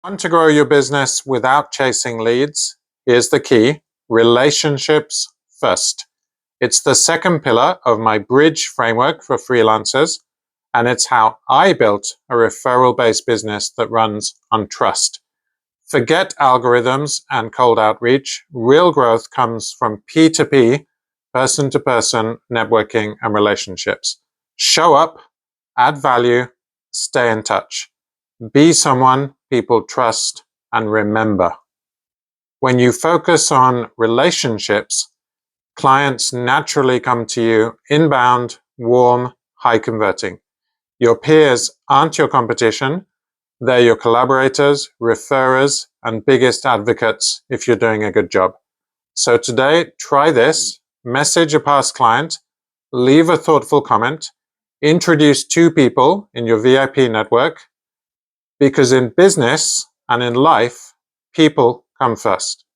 Want to grow your business without chasing leads? Here's the key: relationships first. It's the second pillar of my Bridge framework for freelancers, and it's how I built a referral-based business that runs on trust. Forget algorithms and cold outreach. Real growth comes from P2P, person-to-person networking and relationships. Show up, add value, stay in touch. Be someone people trust and remember. When you focus on relationships, clients naturally come to you inbound, warm, high converting. Your peers aren't your competition. They're your collaborators, referrers, and biggest advocates if you're doing a good job. So today, try this. Message a past client, leave a thoughtful comment, introduce 2 people in your VIP network, because in business and in life, people come first.